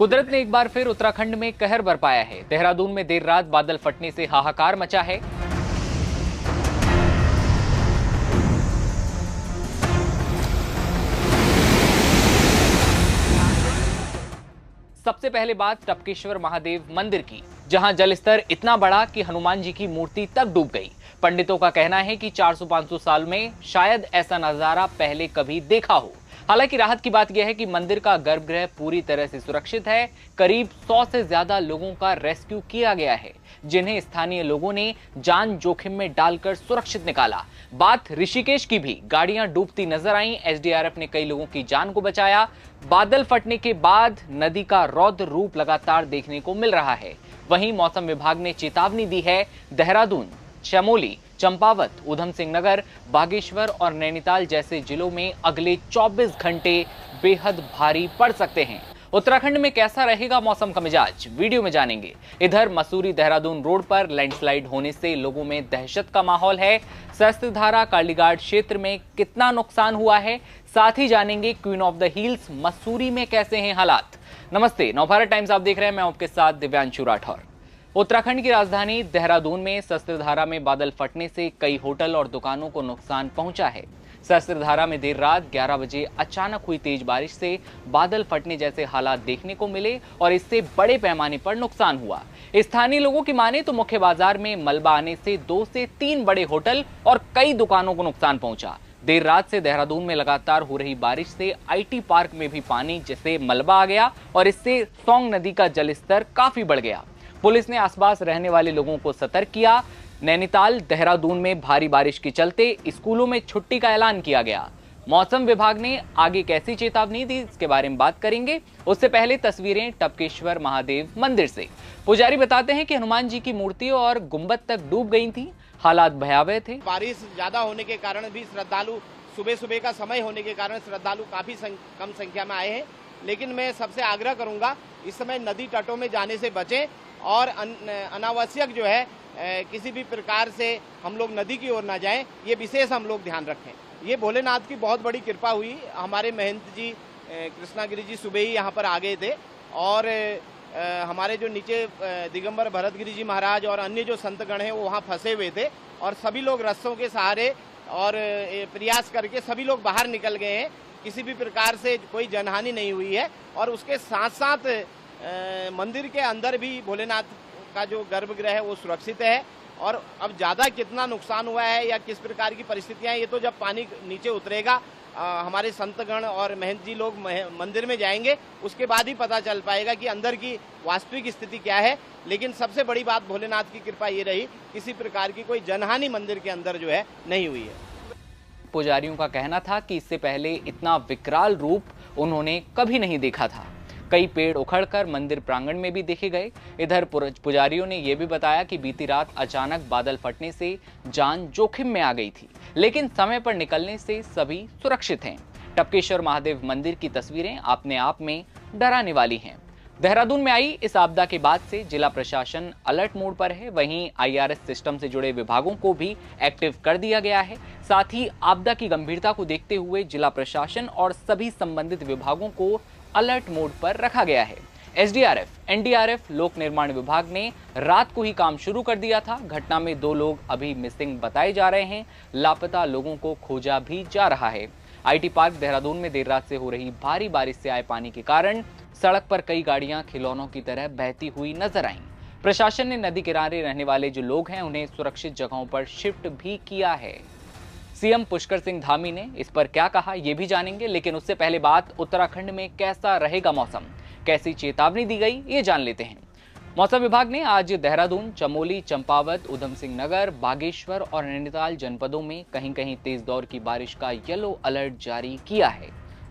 कुदरत ने एक बार फिर उत्तराखंड में कहर बरपाया है। देहरादून में देर रात बादल फटने से हाहाकार मचा है। सबसे पहले बात टपकेश्वर महादेव मंदिर की, जहां जलस्तर इतना बढ़ा कि हनुमान जी की मूर्ति तक डूब गई। पंडितों का कहना है कि 400-500 साल में शायद ऐसा नजारा पहले कभी देखा हो। हालांकि राहत की बात यह है कि मंदिर का गर्भगृह पूरी तरह से सुरक्षित है। करीब 100 से ज्यादा लोगों का रेस्क्यू किया गया है, जिन्हें स्थानीय लोगों ने जान जोखिम में डालकर सुरक्षित निकाला। बात ऋषिकेश की भी, गाड़ियां डूबती नजर आईं। एसडीआरएफ ने कई लोगों की जान को बचाया। बादल फटने के बाद नदी का रौद्र रूप लगातार देखने को मिल रहा है। वहीं मौसम विभाग ने चेतावनी दी है। देहरादून, चमोली, चंपावत, उधम सिंह नगर, बागेश्वर और नैनीताल जैसे जिलों में अगले 24 घंटे बेहद भारी पड़ सकते हैं। उत्तराखंड में कैसा रहेगा मौसम का मिजाज, वीडियो में जानेंगे। इधर मसूरी देहरादून रोड पर लैंडस्लाइड होने से लोगों में दहशत का माहौल है। सहस्त्रधारा कालीघाट क्षेत्र में कितना नुकसान हुआ है, साथ ही जानेंगे queen of the hills Mussoorie में कैसे हैं हालात। नमस्ते, नवभारत टाइम्स आप देख रहे हैं, मैं आपके साथ दिव्यांशु राठौर। उत्तराखंड की राजधानी देहरादून में सहस्त्रधारा में बादल फटने से कई होटल और दुकानों को नुकसान पहुंचा है। सहस्त्रधारा में देर रात 11 बजे अचानक हुई तेज बारिश से बादल फटने जैसे हालात देखने को मिले और इससे बड़े पैमाने पर नुकसान हुआ। स्थानीय लोगों की माने तो मुख्य बाजार में मलबा आने से 2 से 3 बड़े होटल और कई दुकानों को नुकसान पहुंचा। देर रात से देहरादून में लगातार हो रही बारिश से आईटी पार्क में भी पानी जैसे मलबा आ गया और इससे सौंग नदी का जलस्तर काफी बढ़ गया। पुलिस ने आसपास रहने वाले लोगों को सतर्क किया। नैनीताल, देहरादून में भारी बारिश के चलते स्कूलों में छुट्टी का ऐलान किया गया। मौसम विभाग ने आगे कैसी चेतावनी दी, इसके बारे में बात करेंगे। उससे पहले तस्वीरें टपकेश्वर महादेव मंदिर से। पुजारी बताते हैं कि हनुमान जी की मूर्ति और गुंबद तक डूब गई थी। हालात भयावह थे। बारिश ज्यादा होने के कारण भी श्रद्धालु, सुबह सुबह का समय होने के कारण श्रद्धालु काफी कम संख्या में आए हैं। लेकिन मैं सबसे आग्रह करूंगा, इस समय नदी तटों में जाने से बचें और अनावश्यक जो है किसी भी प्रकार से हम लोग नदी की ओर ना जाएं, ये विशेष हम लोग ध्यान रखें। ये भोलेनाथ की बहुत बड़ी कृपा हुई। हमारे महंत जी कृष्णागिरी जी सुबह ही यहाँ पर आ गए थे और हमारे जो नीचे दिगंबर भरतगिरी जी महाराज और अन्य जो संतगण हैं वो वहाँ फंसे हुए थे और सभी लोग रस्सों के सहारे और प्रयास करके सभी लोग बाहर निकल गए हैं। किसी भी प्रकार से कोई जनहानि नहीं हुई है और उसके साथ साथ मंदिर के अंदर भी भोलेनाथ का जो गर्भगृह है वो सुरक्षित है। और अब ज़्यादा कितना नुकसान हुआ है या किस प्रकार की परिस्थितियां, ये तो जब पानी नीचे उतरेगा, हमारे संतगण और महंत जी लोग मंदिर में जाएंगे, उसके बाद ही पता चल पाएगा कि अंदर की वास्तविक स्थिति क्या है। लेकिन सबसे बड़ी बात भोलेनाथ की कृपा ये रही, किसी प्रकार की कोई जनहानि मंदिर के अंदर जो है नहीं हुई है। पुजारियों का कहना था कि इससे पहले इतना विकराल रूप उन्होंने कभी नहीं देखा था। कई पेड़ उखड़कर मंदिर प्रांगण में भी देखे गए। इधर पुजारियों ने यह भी बताया कि बीती रात अचानक बादल फटने से जान जोखिम में आ गई थी, लेकिन समय पर निकलने से सभी सुरक्षित हैं। टपकेश्वर महादेव मंदिर की तस्वीरें अपने आप में डराने वाली हैं। देहरादून में आई इस आपदा के बाद से जिला प्रशासन अलर्ट मोड पर है। वहीं आईआरएस सिस्टम से जुड़े विभागों को भी एक्टिव कर दिया गया है। साथ ही आपदा की गंभीरता को देखते हुए जिला प्रशासन और सभी संबंधित विभागों को अलर्ट मोड पर रखा गया है। एसडीआरएफ, एनडीआरएफ, लोक निर्माण विभाग ने रात को ही काम शुरू कर दिया था। घटना में 2 लोग अभी मिसिंग बताए जा रहे हैं। लापता लोगों को खोजा भी जा रहा है। आईटी पार्क देहरादून में देर रात से हो रही भारी बारिश से आए पानी के कारण सड़क पर कई गाड़ियां खिलौनों की तरह बहती हुई नजर आईं। प्रशासन ने नदी किनारे रहने वाले जो लोग हैं उन्हें सुरक्षित जगहों पर शिफ्ट भी किया है। सीएम पुष्कर सिंह धामी ने इस पर क्या कहा, ये भी जानेंगे। लेकिन उससे पहले बात उत्तराखंड में कैसा रहेगा मौसम, कैसी चेतावनी दी गई, ये जान लेते हैं। मौसम विभाग ने आज देहरादून, चमोली, चंपावत, उधम सिंह नगर, बागेश्वर और नैनीताल जनपदों में कहीं कहीं तेज दौर की बारिश का येलो अलर्ट जारी किया है।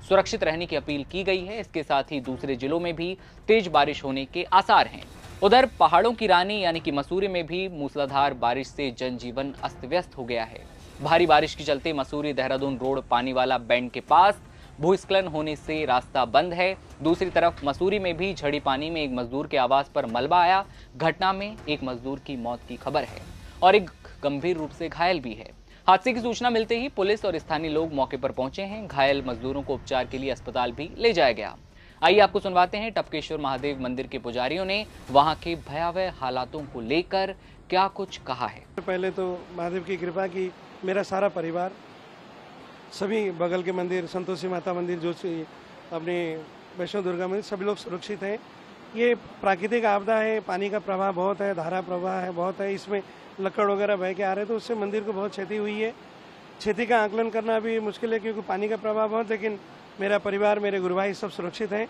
सुरक्षित रहने की अपील की गई है। इसके साथ ही दूसरे जिलों में भी तेज बारिश होने के आसार हैं। उधर पहाड़ों की रानी यानी कि मसूरी में भी मूसलाधार बारिश से जनजीवन अस्त व्यस्त हो गया है। भारी बारिश के चलते मसूरी देहरादून रोड पानी वाला बैंड के पास भूस्खलन होने से रास्ता बंद है। दूसरी तरफ मसूरी में भी झड़ी पानी में एक मजदूर के आवास पर मलबा आया। घटना में एक मजदूर की मौत की खबर है और एक गंभीर रूप से घायल भी है। हादसे की सूचना मिलते ही पुलिस और स्थानीय लोग मौके पर पहुंचे हैं। घायल मजदूरों को उपचार के लिए अस्पताल भी ले जाया गया। आइए आपको सुनवाते हैं टपकेश्वर महादेव मंदिर के पुजारियों ने वहां के भयावह हालातों को लेकर क्या कुछ कहा है। पहले तो महादेव की कृपा की मेरा सारा परिवार, सभी बगल के मंदिर, संतोषी माता मंदिर, जो अपने वैष्णो दुर्गा मंदिर, सभी लोग सुरक्षित हैं। ये प्राकृतिक आपदा है, पानी का प्रवाह बहुत है, धारा प्रवाह है बहुत है, इसमें लकड़ वगैरह बह के आ रहे हैं, तो उससे मंदिर को बहुत क्षति हुई है। क्षति का आकलन करना भी मुश्किल है क्योंकि पानी का प्रवाह बहुत, लेकिन मेरा परिवार, मेरे गुरु भाई सब सुरक्षित हैं।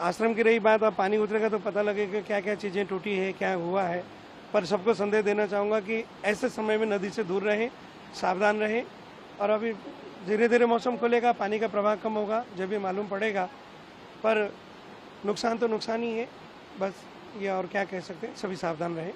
आश्रम की रही बात, अब पानी उतरेगा तो पता लगेगा क्या क्या चीज़ें टूटी है, क्या हुआ है। पर सबको संदेश देना चाहूँगा कि ऐसे समय में नदी से दूर रहें, सावधान रहें। और अभी धीरे धीरे मौसम खुलेगा, पानी का प्रवाह कम होगा, जब भी मालूम पड़ेगा। पर नुकसान तो नुकसान ही है, बस ये और क्या कह सकते हैं, सभी सावधान रहें।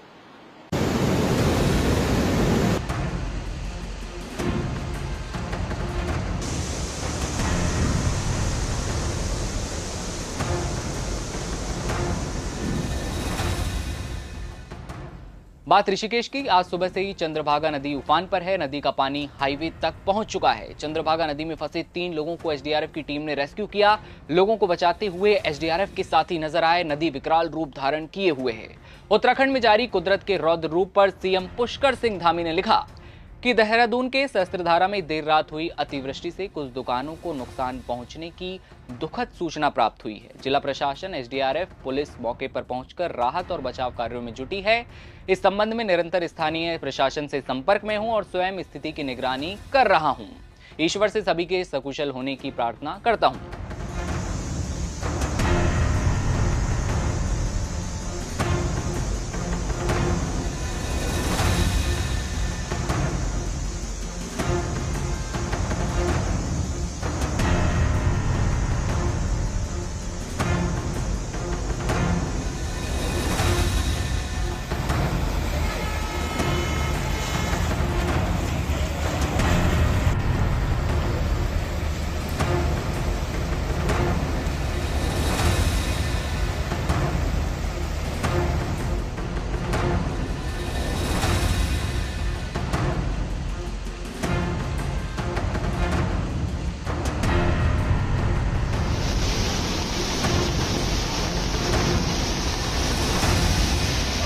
बात ऋषिकेश की। आज सुबह से ही चंद्रभागा नदी उफान पर है। नदी का पानी हाईवे तक पहुंच चुका है। चंद्रभागा नदी में फंसे 3 लोगों को एसडीआरएफ की टीम ने रेस्क्यू किया। लोगों को बचाते हुए एसडीआरएफ के साथी नजर आए। नदी विकराल रूप धारण किए हुए है। उत्तराखंड में जारी कुदरत के रौद्र रूप पर सीएम पुष्कर सिंह धामी ने लिखा कि देहरादून के सहस्त्रधारा में देर रात हुई अतिवृष्टि से कुछ दुकानों को नुकसान पहुंचने की दुखद सूचना प्राप्त हुई है। जिला प्रशासन, एसडीआरएफ, पुलिस मौके पर पहुंचकर राहत और बचाव कार्यों में जुटी है। इस संबंध में निरंतर स्थानीय प्रशासन से संपर्क में हूं और स्वयं स्थिति की निगरानी कर रहा हूं। ईश्वर से सभी के सकुशल होने की प्रार्थना करता हूं।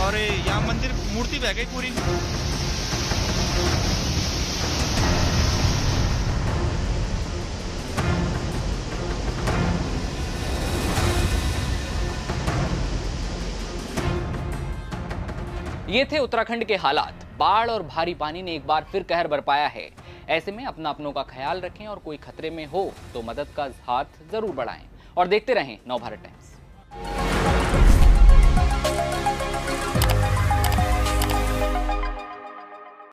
और यहाँ मंदिर मूर्ति बह गई पूरी। ये थे उत्तराखंड के हालात। बाढ़ और भारी पानी ने एक बार फिर कहर बरपाया है। ऐसे में अपनों का ख्याल रखें और कोई खतरे में हो तो मदद का हाथ जरूर बढ़ाएं और देखते रहें नवभारत टाइम्स।